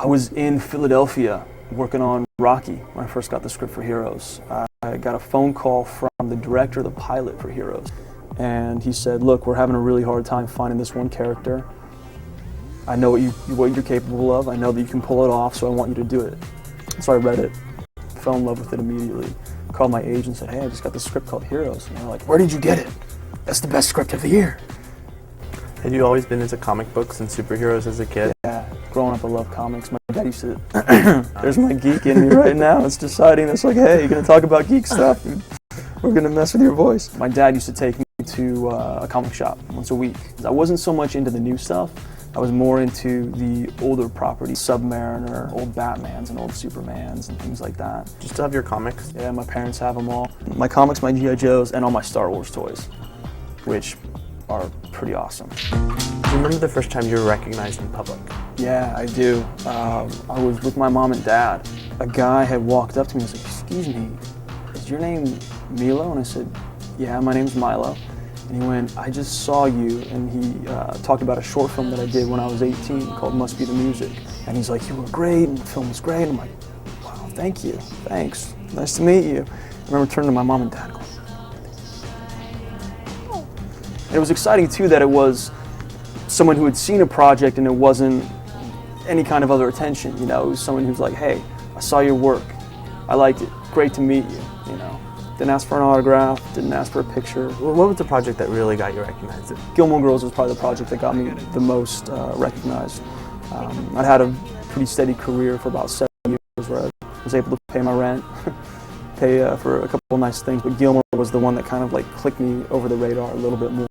I was in Philadelphia working on Rocky when I first got the script for Heroes. I got a phone call from the director of the pilot for Heroes. And he said, look, we're having a really hard time finding this one character. I know what you're capable of. I know that you can pull it off, so I want you to do it. So I read it, fell in love with it immediately. Called my agent and said, hey, I just got this script called Heroes. And they're like, where did you get it? That's the best script of the year. Had you always been into comic books and superheroes as a kid? Yeah, growing up I love comics. My dad used to, there's my geek in me right now. It's deciding, it's like, hey, you're gonna talk about geek stuff? We're gonna mess with your voice. My dad used to take me to a comic shop once a week. I wasn't so much into the new stuff. I was more into the older properties, Submariner, old Batmans and old Supermans and things like that. Do you still have your comics? Yeah, my parents have them all. My comics, my G.I. Joes, and all my Star Wars toys, which are pretty awesome. Do you remember the first time you were recognized in public? Yeah, I do. I was with my mom and dad. A guy had walked up to me and was like, excuse me, is your name Milo? And I said, yeah, my name's Milo. And he went, I just saw you, and he talked about a short film that I did when I was 18 called Must Be the Music. And he's like, you were great, and the film was great. And I'm like, wow, thank you, thanks, nice to meet you. I remember turning to my mom and dad going, oh. It was exciting too that it was someone who had seen a project and it wasn't any kind of other attention, you know. It was someone who's like, hey, I saw your work, I liked it, great to meet you, you know. Didn't ask for an autograph, didn't ask for a picture. What was the project that really got you recognized? Gilmore Girls was probably the project that got me the most recognized. I'd had a pretty steady career for about 7 years where I was able to pay my rent, pay for a couple of nice things, but Gilmore was the one that kind of like clicked me over the radar a little bit more.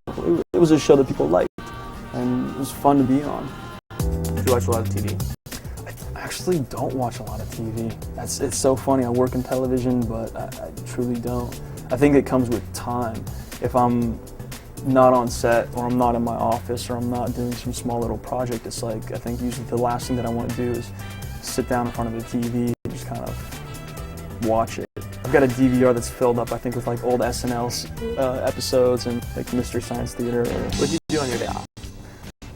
It was a show that people liked, and it was fun to be on. Do you watch a lot of TV? I actually don't watch a lot of TV. It's so funny, I work in television, but I truly don't. I think it comes with time. If I'm not on set, or I'm not in my office, or I'm not doing some small little project, it's like, I think usually the last thing that I want to do is sit down in front of the TV and just kind of watch it. I've got a DVR that's filled up, I think, with like old SNL episodes and like Mystery Science Theater. What do you do on your day off?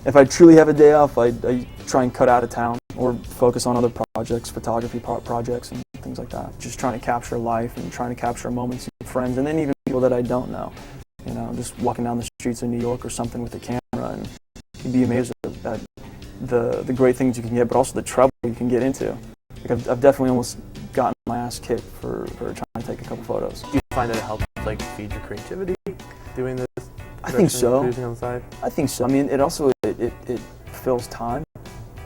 If I truly have a day off, I try and cut out of town or focus on other projects, photography projects and things like that. Just trying to capture life and trying to capture moments with friends, and then even people that I don't know. You know, just walking down the streets of New York or something with a camera, and you'd be amazed at the great things you can get, but also the trouble you can get into. Like I've definitely almost gotten my ass kicked for trying to take a couple photos. Do you find that it helps like feed your creativity doing this? I think so. On the side? I think so. I mean, it also it fills time.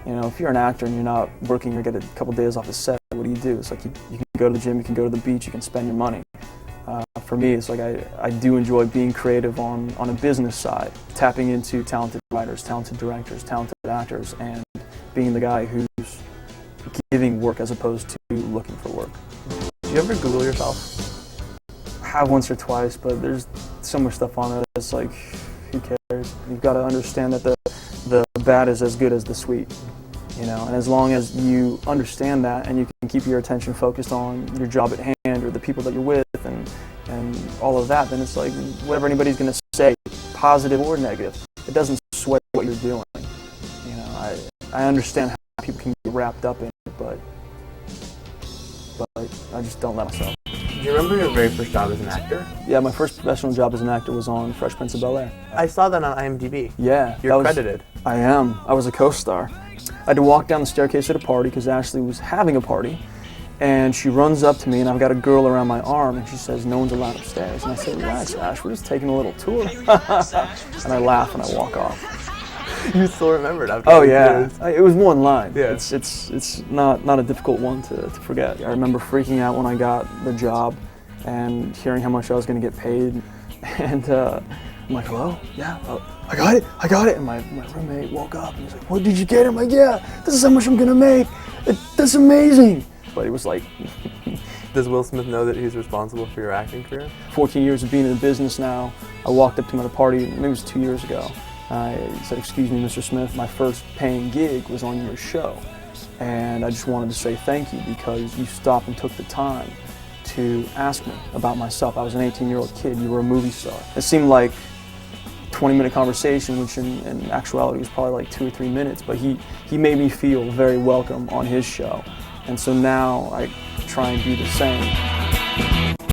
You know, if you're an actor and you're not working, you get a couple days off the set, what do? It's like you can go to the gym, you can go to the beach, you can spend your money. For me, it's like I do enjoy being creative on a business side, tapping into talented writers, talented directors, talented actors, and being the guy who's giving work as opposed to looking for work. Do you ever Google yourself? I have once or twice, but there's so much stuff on it that's like, who cares? You've got to understand that the bad is as good as the sweet, you know, and as long as you understand that and you can keep your attention focused on your job at hand or the people that you're with and all of that, then it's like whatever anybody's going to say, positive or negative, it doesn't sway what you're doing. You know, I understand how people can get wrapped up in it, but I just don't let myself. Do you remember your very first job as an actor? Yeah, my first professional job as an actor was on Fresh Prince of Bel-Air. I saw that on IMDb. Yeah. You're credited. I am. I was a co-star. I had to walk down the staircase at a party because Ashley was having a party, and she runs up to me, and I've got a girl around my arm, and she says, no one's allowed upstairs. And I said, relax, Ash, we're just taking a little tour. And I laugh and I walk off. You still remembered after? Oh yeah, it was one line. Yeah. It's not a difficult one to forget. I remember freaking out when I got the job and hearing how much I was going to get paid, and I'm like, hello? Yeah, I got it. And my roommate woke up and he's like, what did you get? I'm like, yeah, this is how much I'm going to make. That's amazing. But it was like... Does Will Smith know that he's responsible for your acting career? 14 years of being in the business now. I walked up to him at a party, maybe it was 2 years ago. I said, excuse me, Mr. Smith, my first paying gig was on your show. And I just wanted to say thank you because you stopped and took the time to ask me about myself. I was an 18-year-old kid, you were a movie star. It seemed like 20-minute conversation, which in actuality was probably like 2 or 3 minutes, but he made me feel very welcome on his show. And so now I try and do the same.